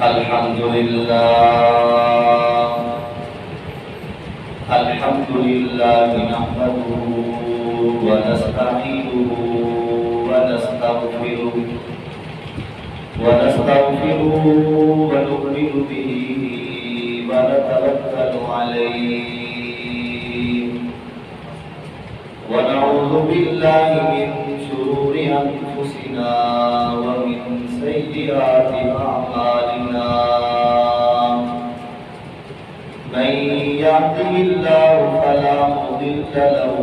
الحمد لله نحمده ونستعينه ونستغفره ونؤمن به ونتوكل عليه ونعوذ بالله من شرور أنفسنا ومن سيئات أعمالنا من يهده الله فلا مضل له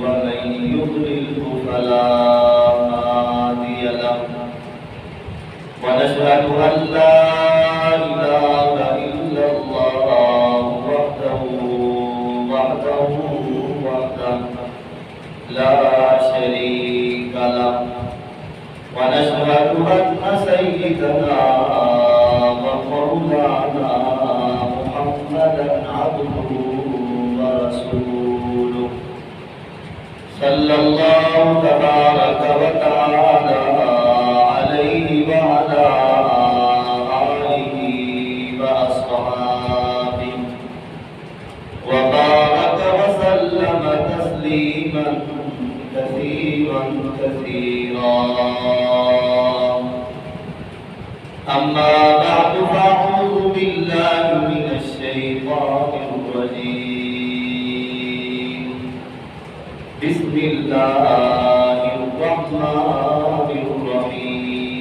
ومن يضلله فلا هادي له ونشهد أن لا إله إلا الله وحده لا شريك له ونشهد أن سيدنا ومولانا محمدا عبده ورسوله صلى الله تبارك وتعالى عليه وعلى آله وأصحابه وبارك وسلم تسليما كثيرا أما بعد فأعوذ بالله من الشيطان الرجيم بسم الله الرحمن الرحيم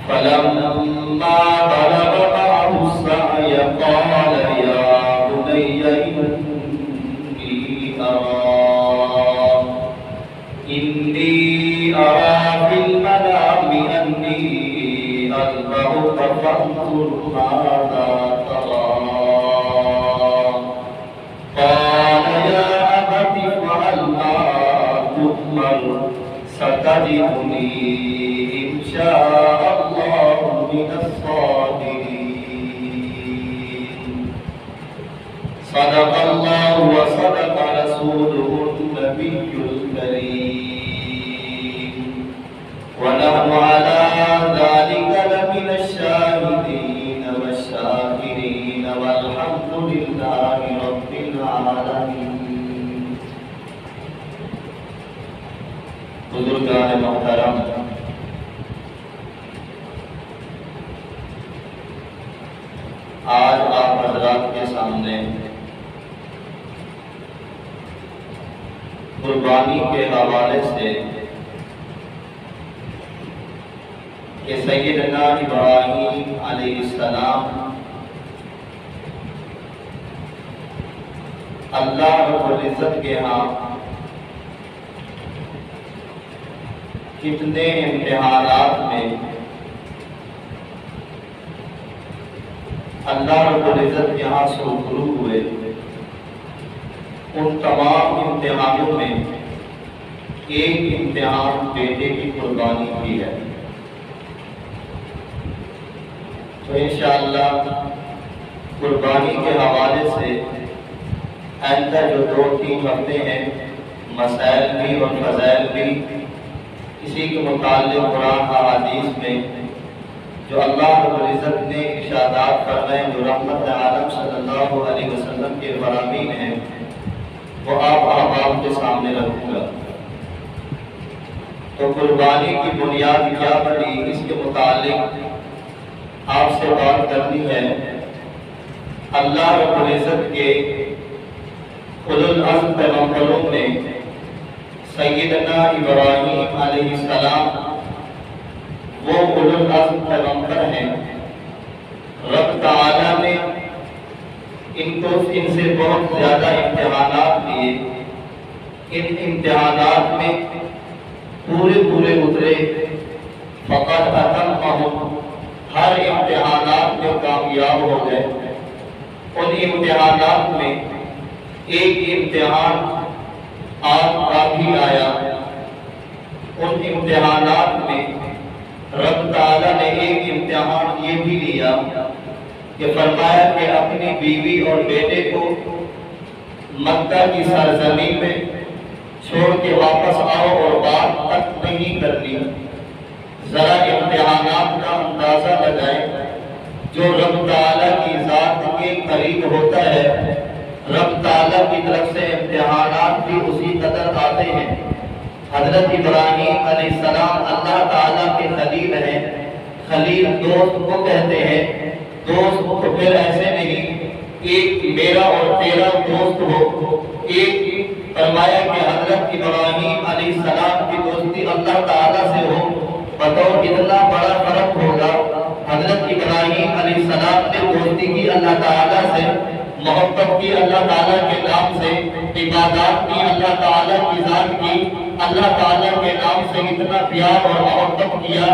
فلما بلغ معه السعي قال يا بني إني أرى في المنام أني أذبحك فانظر ماذا ترى قال يا أبت افعل ما تؤمر ستجدني إن شاء الله من الصابرين صدق الله وصدق رسوله النبي الكريم ونحن على ذلك لمن الشاهدين والشاكرين والحمد لله رب العالمين بزرگان محترم، آج آپ حضرات کے سامنے قربانی کے حوالے سے کہ سیدنا ابراہیم علیہ السلام اللہ رب العزت کے ہاں کتنے امتحانات میں اللہ رب العزت کے ہاں سے روبرو ہوئے، ان تمام امتحانوں میں ایک امتحان بیٹے کی قربانی کی ہے۔ تو انشاءاللہ قربانی کے حوالے سے آئندہ جو 2-3 ہفتے ہیں مسائل بھی اور فضائل بھی اسی کے متعلق قرآن احادیث میں جو اللہ رب العزت نے ارشادات فرمائے، جو رحمت عالم صلی اللہ علیہ وسلم کے فرامین ہیں، وہ آپ احباب کے سامنے رکھوں گا۔ تو قربانی کی بنیاد کیا بنی، اس کے متعلق آپ سے بات کرنی ہے۔ اللہ رب العزت کے اولو العزم پیغمبروں میں سیدنا ابراہیم علیہ السلام وہ اولو العزم پیغمبر ہیں۔ رب تعالیٰ نے ان سے بہت زیادہ امتحانات دیے، ان امتحانات میں پورے اترے، فقط اتمہم، ہر امتحانات میں کامیاب ہو گئے۔ ان امتحانات میں ایک امتحان آگ کا بھی آیا۔ ان امتحانات میں رب تعالیٰ نے ایک امتحان یہ بھی لیا کہ فرمایا کہ اپنی بیوی اور بیٹے کو مکہ کی سرزمین میں چھوڑ کے واپس آؤ اور بات تک نہیں کرنی۔ امتحانات کا اندازہ لگائیں۔ جو رب تعالیٰ کی ذات کے قریب ہوتا ہے، رب تعالیٰ کی طرف سے امتحانات بھی اسی قدر آتے ہیں۔ حضرت ابراہیم علیہ السلام اللہ تعالیٰ کے خلیل ہیں۔ خلیل دوست کو کہتے ہیں، دوست تو پھر ایسے نہیں ایک میرا اور تیرا دوست ہو، ایک فرمایا کہ حضرت ابراہیم علیہ السلام کی دوستی اللہ تعالیٰ سے ہو، بتاؤ کتنا بڑا فرق ہوگا۔ حضرت ابراہیم علیہ السلام نے دوستی کی اللہ تعالیٰ سے، محبت کی اللہ تعالیٰ کے نام سے، عبادات کی اللہ تعالیٰ کی ذات کی، اللہ تعالیٰ کے نام سے اتنا پیار اور محبت کیا،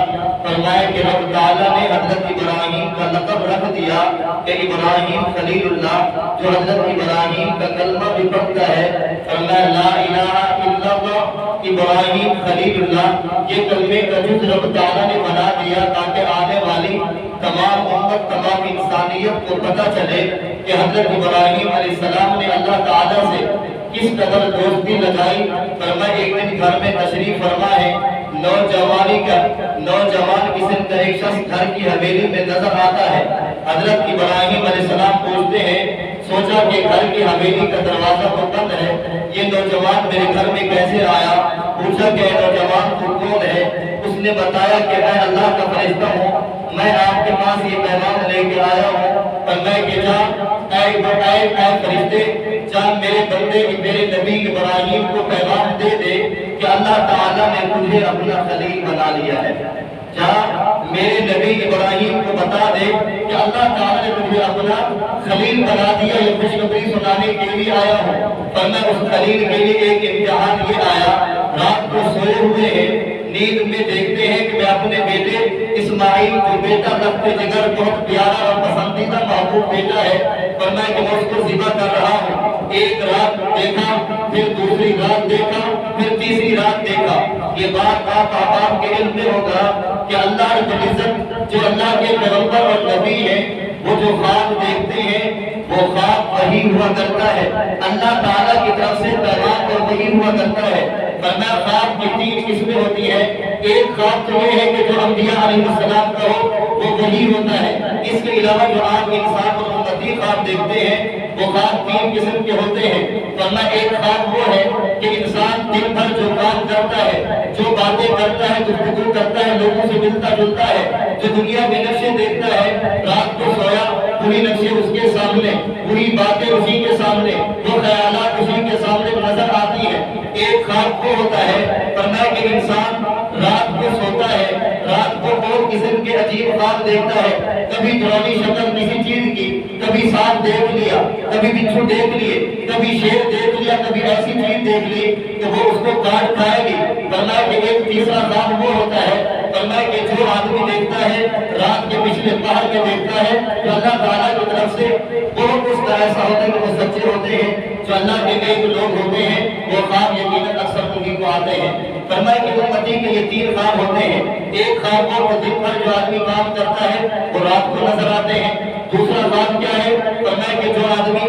فرمایا کہ رب تعالیٰ نے حضرت ابراہیم کا لقب رکھ دیا کہ ابراہیم خلیل اللہ۔ جو حضرت ابراہیم کا کلمہ بھی پڑھتا ہے، فرمایا لا الہ الا اللہ ابراہیم خلیل اللہ، یہ کلمے کا جز رب تعالیٰ نے بنا دیا تاکہ آنے والی تمام امت، تمام انسانیت کو پتہ چلے کہ حضرت ابراہیم علیہ السلام نے اللہ تعالیٰ سے کس قدر دوستی لگائی۔ فرمایا ایک دن گھر میں تشریف فرما ہے، نوجوان قسم کا ایک شخص گھر کی حویلی میں نظر آتا ہے۔ حضرت ابراہیم علیہ السلام پوچھتے ہیں، سوچا کہ گھر کی حویلی کا دروازہ تو بند ہے، یہ نوجوان میرے گھر میں کیسے آیا؟ پوچھا کہ نوجوان تو کون ہے؟ اس نے بتایا کہ میں اللہ کا فرشتہ ہوں، میں آپ کے پاس یہ پیغام لے کے آیا ہوں۔ فرمایا کہ جا اے فرشتے، جا میرے بندے میرے نبی ابراہیم کو پیغام دے دے کہ اللہ تعالیٰ نے تجھے اپنا خلیل بنا لیا ہے۔ جا میرے نبی ابراہیم کو بتا دے کہ اللہ تعالیٰ نے تجھے اپنا خلیل بنا دیا، یہ خوشخبری سنانے کے لیے آیا ہوں۔ فرمایا اس خلیل کے لیے ایک امتحان یہ آیا، رات کو سوئے ہوئے ہیں، نیند میں دیکھتے ہیں کہ میں اپنے بیٹے اسماعیل جو بیٹا رفت جگر بہت پیارا اور پسندیدہ محبوب بیٹا ہے، فرمایا کہ میں اس کو ذبح کر رہا ہوں۔ ایک رات دیکھا، پھر دوسری رات دیکھا، پھر تیسری رات دیکھا۔ یہ بات آپ کے علم میں ہوگا کہ اللہ رب العزت جو اللہ کے پیغمبر اور نبی ہیں، وہ جو خواب دیکھتے ہیں وہ خواب وحی ہوا کرتا ہے، اللہ تعالیٰ کی طرف سے پیغام اور وحی ہوا کرتا ہے۔ فرمایا خواب کی تین قسمیں ہوتی ہیں، ایک خواب تو یہ ہے کہ جو انبیاء علیہ السلام کا ہو وہ وحی ہوتا ہے۔ اس کے علاوہ جو عام انسان اور امتی خواب دیکھتے ہیں وہ خواب تین قسم کے ہوتے ہیں۔ فرمایا ایک خواب وہ ہے کہ انسان دن بھر جو کام کرتا ہے، جو باتیں کرتا ہے، گفتگو کرتا ہے، لوگوں سے ملتا جلتا ہے، جو دنیا کے نقشے دیکھتا ہے، رات کو سویا وہی نقشے اس کے سامنے، وہی باتیں اسی کے سامنے، وہ خیالات اسی کے سامنے نظر آتی ہیں۔ ایک خواب وہ ہوتا ہے، فرمایا کہ انسان رات کو سوتا ہے، رات کو بہت قسم کے عجیب خواب دیکھتا ہے، کبھی ڈرونی شکل کسی چیز کی، کبھی سانپ دیکھ لیا، کبھی بچھو دیکھ لیے، کبھی شیر دیکھ لیا، کبھی ایسی چیز دیکھ لی کہ وہ اس کو کاٹ کھائے گی۔ فرمایا کہ ایک تیسرا خواب وہ ہوتا ہے، فرمایا کہ جو آدمی دیکھتا ہے رات کے پچھلے پہر میں دیکھتا ہے تو اللہ تعالیٰ کی طرف سے بہت اس طرح ایسا ہوتا ہے کہ وہ سچے ہوتے ہیں، جو اللہ کے نیک لوگ ہوتے ہیں وہ خواب یقیناً اکثر انہیں کو آتے ہیں۔ فرمایا کہ امتی کے یہ تین خواب ہوتے ہیں، ایک خواب وہ دن بھر جو آدمی کام کرتا ہے وہ رات کو نظر آتے ہیں۔ دوسرا خواب کیا ہے؟ فرمایا کہ جو آدمی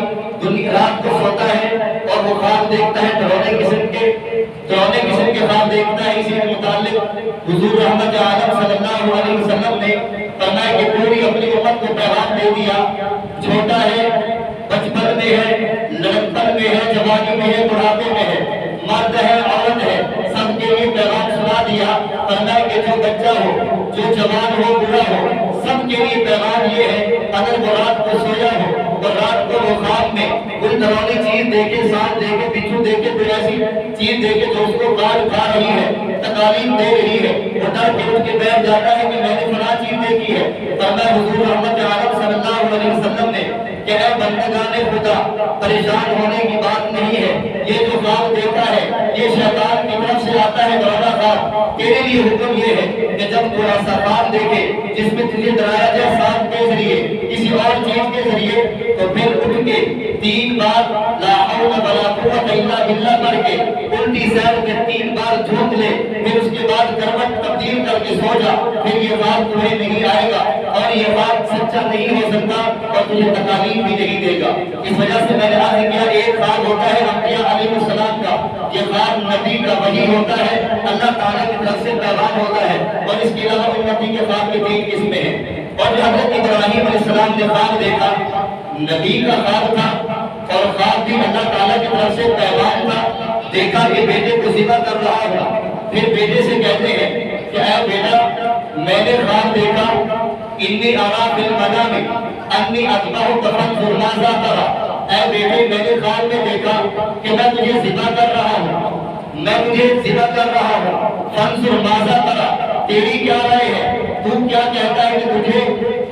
رات کو سوتا ہے اور وہ خواب دیکھتا ہے ڈراؤنے قسم کے خواب دیکھتا ہے۔ اسی کے متعلق حضور رحمت عالم صلی اللہ علیہ وسلم نے فرمایا کہ پوری اپنی امت کو پیغام دے دیا، چھوٹا ہے، بچپن میں ہے، لڑکپن میں ہے، جوانی میں ہے، بڑھاپے میں ہے، مرد ہے، عورت ہے، سب کے لیے پیغام سنا دیا۔ فرمایا کہ جو بچہ ہو، جو جوان ہو، بوڑھا ہو، سب کے لیے پیغام یہ ہے، اگر وہ رات کو سویا ہو اور رات کو وہ خواب میں کوئی ڈراؤنی چیز دیکھے، سانپ دیکھے، بچھو دیکھے، کوئی ایسی چیز دیکھے جو اس کو کاٹ کھا رہی ہے، تکالیف دے رہی ہے، وہ ڈر کے اٹھ کے بیٹھ جاتا ہے کہ میں نے فلاں چیز دیکھی ہے۔ فرمایا حضور رحمت عالم صلی اللہ علیہ وسلم نے کہ اے بندگان خدا، پریشان ہونے کی بات نہیں ہے، یہ جو خواب دیکھا ہے یہ شیطان کی طرف سے آتا ہے ڈرانا خواب۔ تیرے لیے حکم یہ ہے کہ جب تو ایسا خواب دیکھے جس میں تجھے ڈرایا جائے سانپ کے ذریعے، کسی اور چیز کے ذریعے، تو پھر اٹھ کے 3 بار لا حول ولا قوت الا باللہ پڑھ کے الٹی سیر کے 3 بار جھونک لے، پھر اس کے بعد کروٹ تبدیل کر کے سو جا، پھر یہ خواب تمہیں نہیں آئے گا اور یہ خواب سچا نہیں ہو سکتا اور تجھے تکالیف بھی نہیں دے گا۔ اس وجہ سے میں نے عرض کیا ایک خواب ہوتا ہے انبیاء علیہ السلام کا، یہ خواب نبی کا وحی ہوتا ہے، اللہ تعالیٰ کی طرف سے پیغام ہوتا ہے، اور اور اس کے علاوہ امتی کے خواب کی 3 قسمیں ہیں۔ اور جو حضرت ابراہیم علیہ السلام نے خواب دیکھا، نبی کا خواب تھا اور خواب بھی اللہ تعالیٰ کی طرف سے پیغام تھا۔ دیکھا کہ بیٹے کو ذبح کر رہا ہے، پھر بیٹے سے کہتے ہیں کہ اے بیٹا، میں نے خواب دیکھا، انی ارا فی المنام انی اذبحک فانظر ماذا تری۔ اے بیٹے، میں نے خواب میں دیکھا کہ میں تجھے ذبح کر رہا ہوں، میں تجھے ذبح کر رہا ہوں، فانظر ماذا تری، تیری کیا رائے ہے، تو کیا کہتا ہے کہ تجھے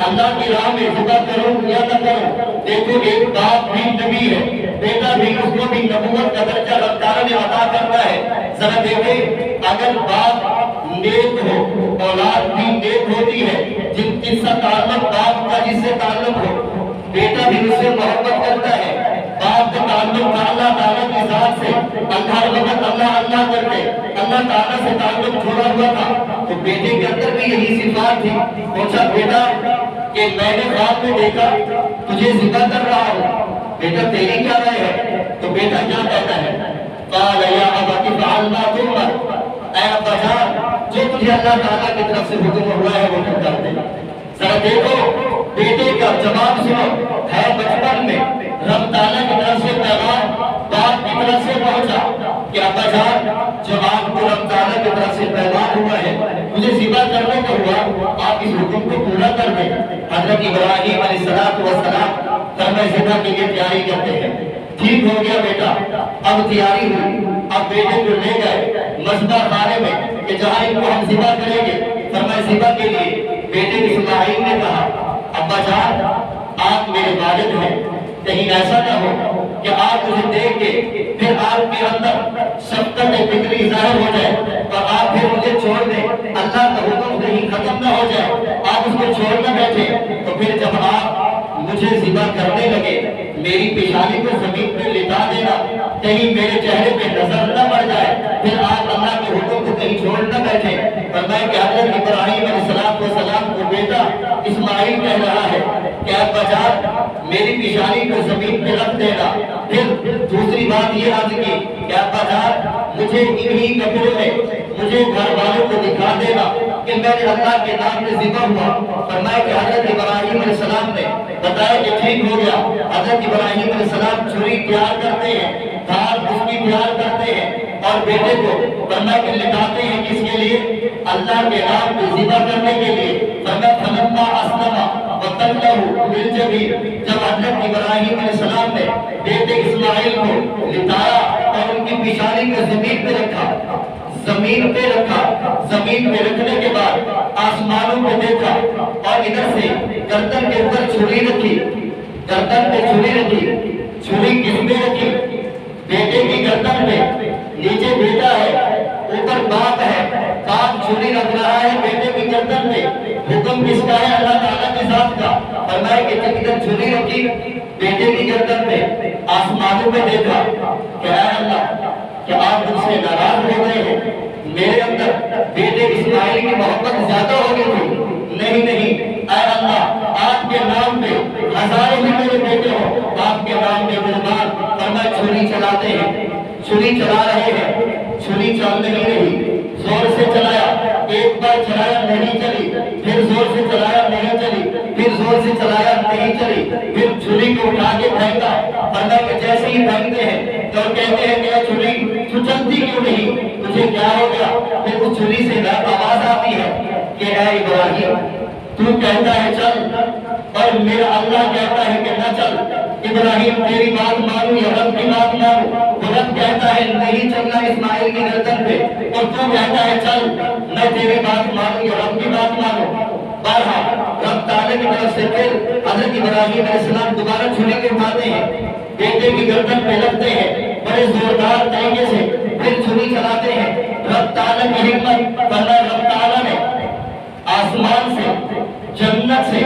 اللہ کی راہ میں ذبح کروں یا نہ کروں۔ دیکھو، ایک باپ بھی نبی ہے، بیٹا بھی، اس کو بھی نبوت کا درجہ اللہ تعالیٰ نے عطا کرنا ہے۔ ذرا دیکھیں، اگر باپ نیک ہو، اولاد بھی نیک ہوتی ہے، جس سے تعلق باپ کا جس سے تعلق ہو، بیٹا بھی اس سے محبت کرتا ہے۔ باپ کا تعلق اللہ تعالیٰ کی ذات سے، اللہ وقت اللہ اللہ کرتے، اللہ تعالیٰ سے تعلق جڑا ہوا تھا، تو بیٹے کے اندر بھی یہی صفات تھی۔ پوچھا، بیٹا کہ میں نے خواب میں دیکھا تجھے ذبح کر رہا ہوں، بیٹا تیری کیا رائے ہے؟ تو بیٹا کیا کہتا ہے؟ قال یا ابت افعل ما تؤمر، اے ابا جان، جو تجھے اللہ تعالیٰ کی طرف سے حکم ہوا ہے وہ تم کر دے۔ ذرا دیکھو، بیٹے کا جواب سنو، ہے بچپن میں رب تعالیٰ کی طرف سے پیغام باپ کی طرف سے پہنچا کہ ابا جان، جب آپ کو رب تعالیٰ کی طرف سے پیغام ہوا ہے، مجھے ذبح کرنے کا ہوا، آپ اس حکم کو پورا کر دیں۔ حضرت ابراہیم علیہ السلام فرمائے ذبح کے لیے تیاری کرتے ہیں۔ ٹھیک ہو گیا بیٹا، اب تیاری ہوئی، اب بیٹے کو لے گئے مذبح خانے میں کہ جہاں ان کو ہم ذبح کریں گے۔ فرمائے ذبح کے لیے بیٹے اسماعیل نے کہا، ابا جان، آپ میرے والد ہیں، کہیں ایسا نہ ہو کہ آپ مجھے دیکھ کے پھر آپ کے اندر شفقت فکری ظاہر ہو جائے اور آپ پھر مجھے چھوڑ دیں، اللہ کا حکم کہیں ختم نہ ہو جائے، آپ اس کو چھوڑ نہ بیٹھے، تو پھر جب آپ مجھے ذبح کرنے لگے میری پیشانی کو زمین پہ لٹا دینا، کہیں میرے چہرے پہ نظر نہ پڑ جائے، پھر آپ اللہ کے حکم کو کہیں چھوڑ نہ بیٹھے۔ فرمایا کہ حضرت ابراہیم علیہ السلام کو بیٹا اسماعیل کہہ رہا ہے کہ ابا جان، میری پیشانی کو زمین پہ رکھ دینا۔ پھر دوسری بات یہ عرض کی کہ ابا جان، مجھے انہی کپڑوں میں مجھے گھر والوں کو دکھا دینا کہ میں نے اللہ کے نام میں ذبح ہوا۔ فرمایا کہ حضرت ابراہیم علیہ السلام نے بتایا کہ ٹھیک ہو گیا۔ حضرت ابراہیم علیہ السلام چھری تیار کرتے ہیں، دھار اس کی تیار کرتے ہیں اور بیٹے کو فرمایا کہ لٹاتے ہیں، کس کے لیے؟ اللہ کے نام پہ ذبح کرنے کے لیے۔ فرمایا فلما اسلم وتلہ للجبین، جب حضرت ابراہیم علیہ السلام نے بیٹے اسماعیل کو لٹایا اور ان کی پیشانی کو زمین پہ رکھا، زمین پہ رکھا، زمین پہ رکھنے کے بعد آسمانوں کو دیکھا اور ادھر سے گردن کے اوپر چھری رکھی، گردن پہ چھری رکھی۔ چھری کس پہ رکھی؟ بیٹے کی گردن پہ، نیچے بیٹا ہے، اوپر باپ ہے، باپ چھری رکھ رہا ہے بیٹے کی گردن پہ۔ حکم کس کا ہے؟ اللہ تعالیٰ کی ذات کا۔ فرمایا کہ جب ادھر چھری رکھی بیٹے کی گردن پہ، آسمانوں پہ دیکھا کہ اے اللہ، کہ آپ مجھ سے ناراض ہو گئے ہیں، میرے اندر بیٹے اسماعیل کی محبت زیادہ ہو گئی تھی۔ نہیں نہیں، اے اللہ، آپ کے نام پہ ہزاروں ہی میرے بیٹے ہو، آپ کے نام پہ قربان۔ فرمایا چھری چلاتے ہیں، چھری چلا رہے ہیں، چھری چل نہیں رہی، زور سے چلایا، ایک بار چلایا نہیں چلی، پھر زور سے چلایا نہیں چلی، پھر زور سے چلایا نہیں چلی، پھر چھری کو اٹھا کے پھینکا۔ فرمایا کہ جیسے ہی پھینکتے ہیں تو کہتے ہیں کہ چھری تو چلتی کیوں نہیں، تجھے کیا ہو گیا؟ پھر اس چھری سے آواز آتی ہے کہ اے ابراہیم، تو کہتا ہے چل اور میرا اللہ کہتا ہے کہ نہ چل۔ ابراہیم تیری بات مانو یا رب کی بات مانو؟ رب کہتا ہے نہیں چلنا اسماعیل کی گردن پہ، اور تو کہتا ہے چل، میں تیری بات مانو یا رب کی بات مانو؟ بہرحال رب تعالیٰ کی طرف سے پھر حضرت ابراہیم علیہ السلام دوبارہ چھری کو اٹھاتے ہیں، بیٹے کی گردن پہ رکھتے ہیں بڑے زوردار طریقے سے، پھر چھری چلاتے ہیں۔ رب تعالیٰ کی حکمت، فرمایا رب تعالیٰ نے آسمان سے، جنت سے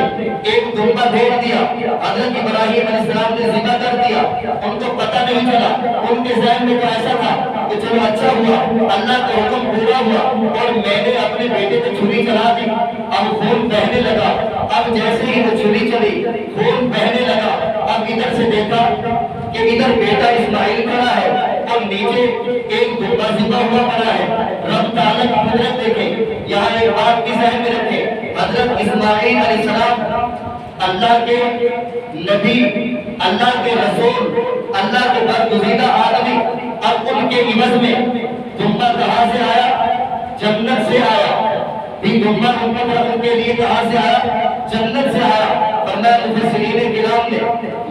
ایک دمبا بھیج دیا، حضرت ابراہیم علیہ السلام نے ذبح کر دیا۔ ان کو پتہ نہیں چلا، ان کے ذہن میں تو ایسا تھا کہ چلو اچھا ہوا، اللہ کا حکم پورا ہوا اور میں نے اپنے بیٹے پہ چھری چلا دی، اب خون بہنے لگا۔ اب جیسے ہی وہ چھری چلی خون بہنے لگا، اب ادھر سے دیکھا کہ ادھر بیٹا اسماعیل کھڑا ہے اور نیچے ایک دمبا ذبح ہوا پڑا ہے۔ رب تعالیٰ کی قدرت دیکھیں، یہاں ایک بات کی اسماعیل علیہ السلام اللہ کے نبی، اللہ کے رسول، اللہ کے برگزیدہ آدمی، اب ان کے عوض میں دمبا کہاں سے آیا؟ جنت سے آیا۔ دمبا ان کے لیے کہاں سے آیا؟ جنت سے آیا۔ فرمایا مفسرین کرام نے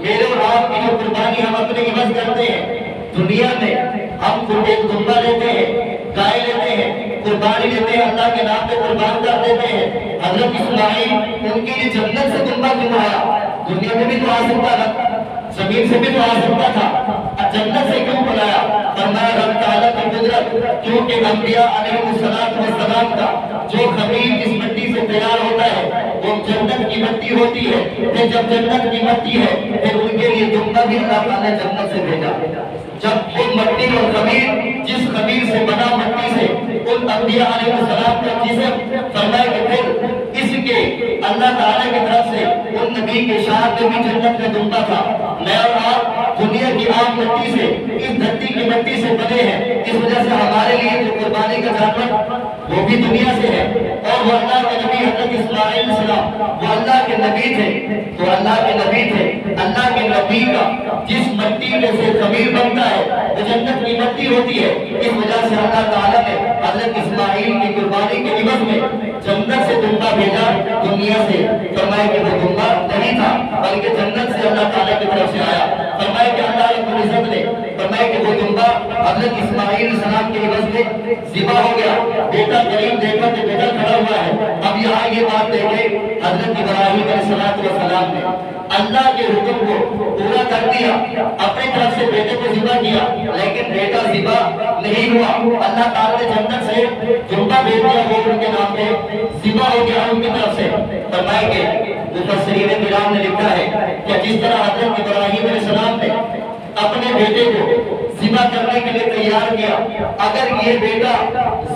میرے اور آپ کی جو قربانی ہم اپنے عوض کرتے ہیں دنیا میں، ہم ایک دمبا لیتے ہیں، گائے لیتے ہیں، قربانی لیتے ہیں، اللہ کے نام پہ قربان کر دیتے ہیں۔ حضرت اسماعیل ان کے لیے جنت سے دمبا کیوں آیا؟ دنیا میں بھی تو آ سکتا تھا، زمین سے بھی تو آ سکتا تھا، جنت سے کیوں بلایا؟ فرمایا رب تعالیٰ کی قدرت، کیونکہ انبیاء علیہ السلام کا جو خمیر جس مٹی سے تیار ہوتا ہے وہ جنت کی مٹی ہوتی ہے، پھر جب جنت کی مٹی ہے پھر ان کے لیے دمبا بھی اللہ تعالیٰ نے جنت سے بھیجا۔ جب وہ مٹی اور خمیر، جس خمیر سے بنا مٹی سے ان انبیاء علیہ السلام کا جسم، فرمایا کہ پھر اس کے اللہ تعالیٰ کی طرف سے ان نبی کے شان میں بھی جنت کا دمبا تھا۔ میں اور آپ دنیا کی عام مٹی سے، اس دھرتی کی مٹی سے بنے ہیں، اس وجہ سے ہمارے لیے جو قربانی کا جانور وہ بھی دنیا سے ہے، اور وہ اللہ کے نبی حضرت اسماعیل علیہ السلام وہ اللہ کے نبی تھے، تو اللہ کے نبی تھے، اللہ کے نبی کا جس مٹی میں سے خمیر بنتا ہے وہ جنت کی مٹی ہوتی ہے۔ اس وجہ سے اللہ تعالیٰ نے حضرت اسماعیل کی قربانی کے عوض میں جنت سے دمبا بھیجا، دنیا سے۔ فرمایا کہ وہ دمبا نہیں تھا بلکہ جنت سے اللہ تعالیٰ کی طرف سے آیا۔ فرمایا کہ اللہ رب العزت نے فرمایا کہ وہ دمبا حضرت اسماعیل علیہ السلام کے عوض میں ذبح ہو گیا۔ بیٹا قریب دیکھا کہ بیٹا کھڑا ہوا ہے۔ اب یہاں یہ بات دیکھیں، حضرت ابراہیم علیہ السلام نے اللہ کے حکم کو پورا کر دیا، اپنی طرف سے بیٹے کو ذبح کیا، لیکن بیٹا ذبح نہیں ہوا۔ اللہ تعالیٰ نے جنت سے دمبا بھیج دیا، وہ ان کے نام پہ ذبح ہو گیا ان کی طرف سے۔ فرمائیں گے مفسرین کرام نے لکھا ہے کہ جس طرح حضرت ابراہیم علیہ السلام نے اپنے بیٹے کو ذبح کرنے کے لیے تیار کیا، اگر یہ بیٹا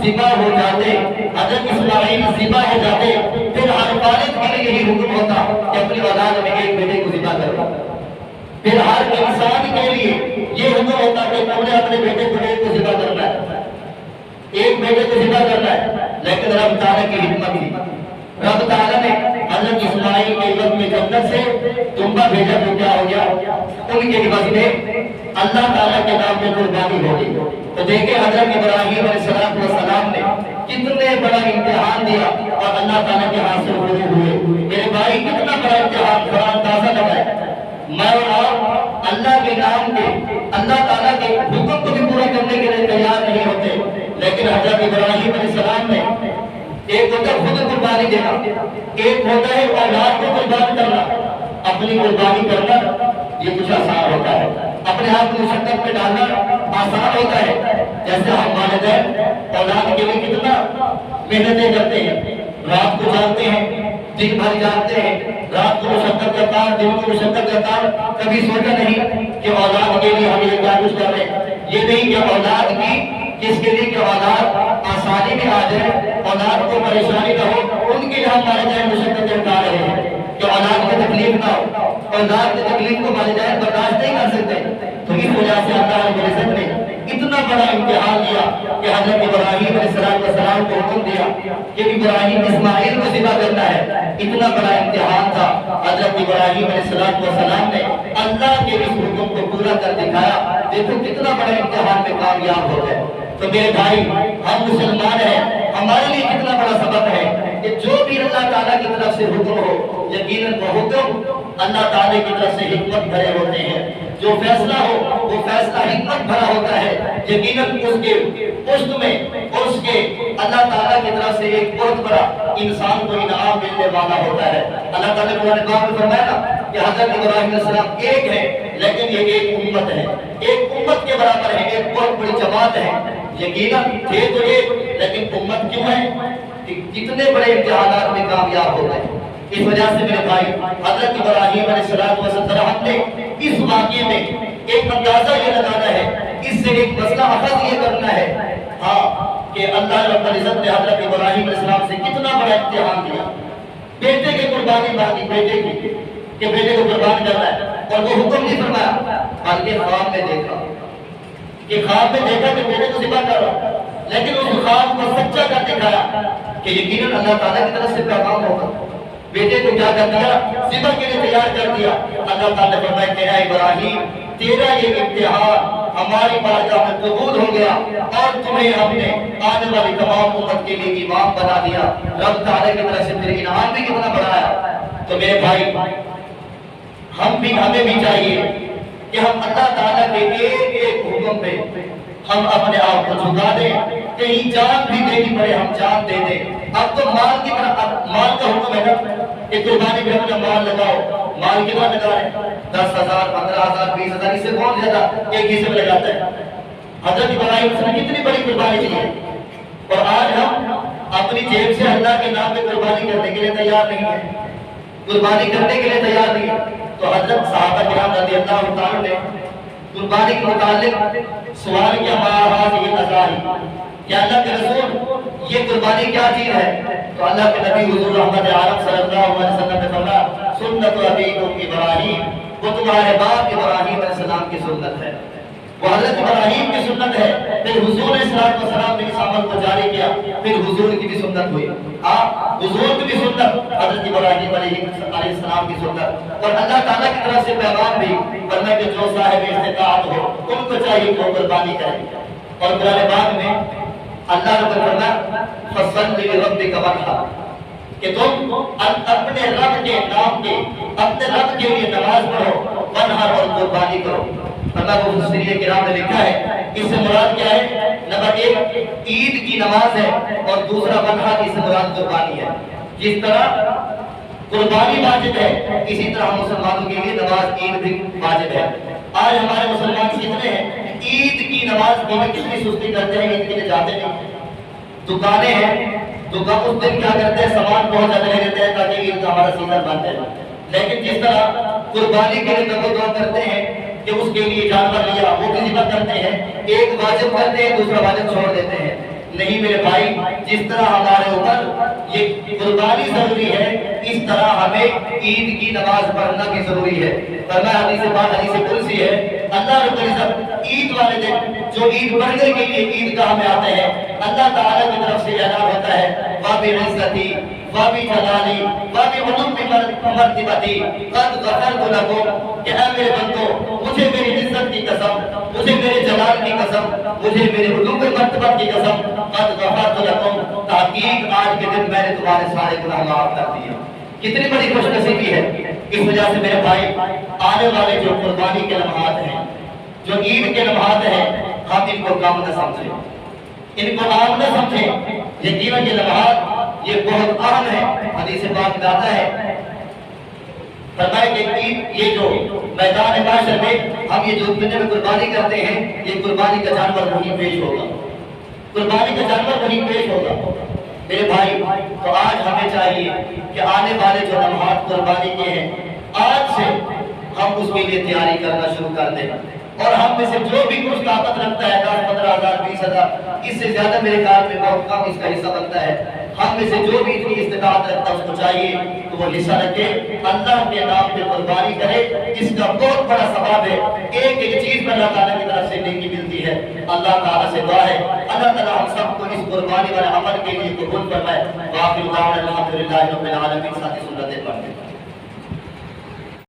ذبح ہو جاتے، حضرت اسماعیل ذبح ہو جاتے، پھر ہر والد کے لیے یہی حکم ہوتا کہ اپنی اولاد میں ایک بیٹے کو ذبح کرو۔ پھر ہر انسان کے لیے یہ حکم ہوتا کہ تم نے اپنے بیٹے کو ذبح کرنا ہے، ایک بیٹے کو ذبح کرنا ہے۔ لیکن رب تعالیٰ کی حکمت تھی، رب تعالیٰ نے حضرت اسماعیل کے عوض میں جنت سے دمبا بھیجا، تو کیا ہو گیا؟ ان کے عوض میں اللہ تعالیٰ کے نام پہ قربانی ہو گئی۔ تو دیکھیں حضرت ابراہیم علیہ السلام نے کتنے بڑا امتحان دیا اور اللہ تعالیٰ کے ہاتھ سے پورے ہوئے۔ میرے بھائی کتنا بڑا امتحان، بڑا اندازہ لگائے۔ میں اور آپ اللہ کے نام کے، اللہ تعالیٰ کے حکم کو بھی پورا کرنے کے لیے تیار نہیں ہوتے، لیکن حضرت ابراہیم علیہ السلام نے ایک ہوتا ہے خود قربانی دینا، ایک ہوتا ہے اولاد کو قربان کرنا۔ اپنی قربانی کرنا یہ کچھ آسان ہوتا ہے، اپنے آپ کو مشقت میں ڈالنا آسان ہوتا ہے۔ جیسے ہم والدین اولاد کے لیے کتنا محنتیں کرتے ہیں، رات کو جانتے ہیں، دن بھر جانتے ہیں، رات کو مشقت کا کام، دن کو مشقت کا کام، کبھی سوچا نہیں کہ اولاد کے لیے ہم یہ کیا کچھ کر رہے ہیں۔ یہ نہیں کہ اولاد کی کس کے لیے کہ اولاد آسانی میں آ جائے، اولاد کو پریشانی نہ ہو، ان کے لیے ہم والدین مشقتیں اٹھا رہے ہیں کہ اولاد کو تکلیف نہ ہو۔ اولاد کی تکلیف کو والدین برداشت نہیں کر سکتے، تو اس وجہ سے اللہ رب العزت نے اتنا بڑا امتحان دیا کہ حضرت ابراہیم علیہ السلام کو حکم دیا کہ ابراہیم اسماعیل کو ذبح کرنا ہے۔ اتنا بڑا امتحان تھا، حضرت ابراہیم علیہ السلام نے اللہ کے اس حکم کو پورا کر دکھایا۔ دیکھو کتنا بڑا امتحان میں کامیاب ہو گئے۔ تو میرے بھائی ہم مسلمان ہیں، ہمارے لیے کتنا بڑا سبق ہے کہ جو بھی اللہ تعالیٰ کی طرف سے حکم ہو، یقیناً وہ حکم اللہ تعالیٰ کی طرف سے حکمت بھرے ہوتے ہیں۔ جو فیصلہ ہو وہ فیصلہ حکمت بھرا ہوتا ہے، یقیناً اس کے پشت میں اس کے اللہ تعالیٰ کی طرف سے ایک بہت بڑا انسان کو انعام ملنے والا ہوتا ہے۔ اللہ تعالیٰ نے قرآن پاک میں فرمایا نا کہ حضرت ابراہیم علیہ السلام ایک ہے، لیکن یہ ایک امت ہے، ایک امت کے برابر ہے، ایک بہت بڑی جماعت ہے۔ یقیناً تھے تو ایک، لیکن امت کیوں ہے کہ کتنے بڑے امتحانات میں کامیاب ہو گئے۔ اس وجہ سے میرے بھائی حضرت ابراہیم علیہ السلام ہم نے اس واقعے میں ایک اندازہ یہ لگانا ہے، اس سے ایک مسئلہ اخذ یہ کرنا ہے ہاں کہ اللہ رب العزت نے حضرت ابراہیم علیہ السلام سے کتنا بڑا امتحان دیا۔ بیٹے کی قربانی مانگی، بیٹے کی کہ بیٹے کو قربان کرنا ہے، اور وہ حکم نہیں فرمایا، بلکہ خواب میں دیکھا کہ خواب میں دیکھا کہ بیٹے کو ذبح کر رہا، لیکن اس خواب کو سچا کر دکھایا کہ یقیناً اللہ تعالیٰ کی طرف سے پیغام ہوگا، بیٹے کو کیا کر دیا؟ ذبح کے لیے تیار کر دیا۔ اللہ تعالیٰ نے فرمایا کہ اے ابراہیم تیرا یہ امتحان ہماری بارگاہ میں قبول ہو گیا اور تمہیں ہم نے آنے والی تمام امت کے لیے امام بنا دیا۔ رب تعالیٰ کی طرف سے تیرے انعام بھی کتنا بڑا ہے۔ تو میرے بھائی ہمیں بھی چاہیے کہ ہم اللہ تعالیٰ کے ایک ایک حکم پہ ہم اپنے آپ کو جھکا دیں، کہیں جان بھی دینی پڑے ہم جان دے دیں۔ اب تو مال کی طرح مال کا حکم ہے نا کہ قربانی پہ اپنا مال لگاؤ، مال کتنا لگا رہے ہیں؟ 10,000 15,000 20,000، اس سے کون زیادہ ایک حصے میں لگاتا ہے؟ حضرت ابراہیم نے کتنی بڑی قربانی دی ہے، اور آج ہم اپنی جیب سے اللہ کے نام پہ قربانی کرنے کے لیے تیار نہیں ہیں، قربانی کرنے کے لیے تیار نہیں ہے۔ تو حضرت صحابہ کرام رضی اللہ تعالیٰ نے قربانی کے متعلق سوال کیا، کہ اللہ کے رسول یہ قربانی کیا چیز ہے؟ تو اللہ کے نبی حضور رحمت عالم صلی اللہ علیہ وسلم نے فرمایا سنت ابیکم ابراہیم، وہ تمہارے باپ ابراہیم علیہ السلام کی سنت ہے، وہ حضرت ابراہیم کی سنت ہے۔ پھر حضور علیہ السلام نے اس عمل کو جاری کیا، پھر حضور کی بھی سنت ہوئی، حضور کی بھی سنت، حضرت ابراہیم علیہ السلام کی سنت، اور اللہ تعالیٰ کی طرف سے پیغام بھی فرمایا کہ جو صاحب استطاعت ہو ان کو چاہیے کہ وہ قربانی کریں۔ اور قرآن پاک میں اللہ نے فرمایا فصل لربک وانحر، کہ تم اپنے رب کے نام کے اپنے رب کے لیے نماز پڑھو، وانحر اور قربانی کرو۔ اللہ کو مفسرین کرام نے لکھا ہے اس سے مراد کیا ہے؟ نمبر 1 عید کی نماز ہے، اور دوسرا وانحر اس سے مراد قربانی ہے۔ جس طرح قربانی واجب ہے اسی طرح مسلمانوں کے لیے نماز عید بھی واجب ہے۔ آج ہمارے مسلمان کتنے ہیں عید کی نماز کے لیے کتنی سستی کرتے ہیں، عید کے لیے جاتے نہیں۔ دکانیں ہیں، دکان اس دن کیا کرتے ہیں سامان پہنچاتے رہتے ہیں تاکہ عید کا ہمارا سیزن بن جائے، لیکن جس طرح قربانی کے لیے دعا کرتے ہیں کہ اس کے لیے جانور لیا وہ بھی ذبح کرتے ہیں، ایک واجب کرتے ہیں دوسرا واجب چھوڑ دیتے ہیں۔ نہیں میرے بھائی، جس طرح ہمارے اوپر یہ قربانی ضروری ہے اس طرح ہمیں عید کی نماز پڑھنا بھی ضروری ہے۔ فرمایا حدیث قدسی ہے اللہ رب العزت عید والے دن جو عید پڑھنے کے لیے عید گاہ میں آتے ہیں، اللہ تعالیٰ کی طرف سے اعلان ہوتا ہے وَبِعِزَّتِي وَبِجَلَالِي وَبِمَرْتَبَتِي قَدْ غَفَرْتُ لَكُمْ، کہ اے میرے بندو مجھے میری عزت کی قسم، مجھے میرے جلال کی قسم، مجھے میرے علو مرتبہ کی قسم، قَدْ غَفَرْتُ لَكُمْ، تحقیق آج کے دن میں نے تمہارے سارے گناہ معاف کر دیے۔ کتنی بڑی خوش نصیبی ہے۔ اس وجہ سے میرے بھائی آنے والے جو قربانی کے لمحات ہیں، جو عید کے لمحات ہیں، ہم ان کو کم نہ سمجھیں، ان کو عام نہ سمجھیں۔ یقیناً یہ لمحات یہ بہت اہم ہے۔ حدیث پاک میں آتا ہے فرمایا کہ عید یہ جو میدان معاشر میں ہم یہ جو دنیا میں قربانی کرتے ہیں، یہ قربانی کا جانور وہیں پیش ہوگا، قربانی کا جانور وہیں پیش ہوگا۔ میرے بھائی تو آج ہمیں چاہیے کہ آنے والے جو لمحات قربانی کے ہیں آج سے ہم اس کے لیے تیاری کرنا شروع کر دیں، اور ہم میں سے جو بھی کچھ طاقت رکھتا ہے 10,000 15,000 20,000 اس سے زیادہ میرے خیال میں بہت کم اس کا حصہ بنتا ہے، ہم میں سے جو بھی اتنی استطاعت رکھتا ہے اس کو چاہیے کہ وہ حصہ رکھے، اللہ کے نام پہ قربانی کرے۔ اس کا بہت بڑا ثواب ہے، ایک ایک چیز پر اللہ تعالیٰ کی طرف سے نیکی ملتی ہے۔ اللہ تعالیٰ سے دعا ہے اللہ تعالیٰ ہم سب کو اس قربانی والے عمل کے لیے قبول فرمائے۔ وآخر دعوانا الحمدللہ رب العالمین۔ ساتھی سنتیں پڑھتے ہیں۔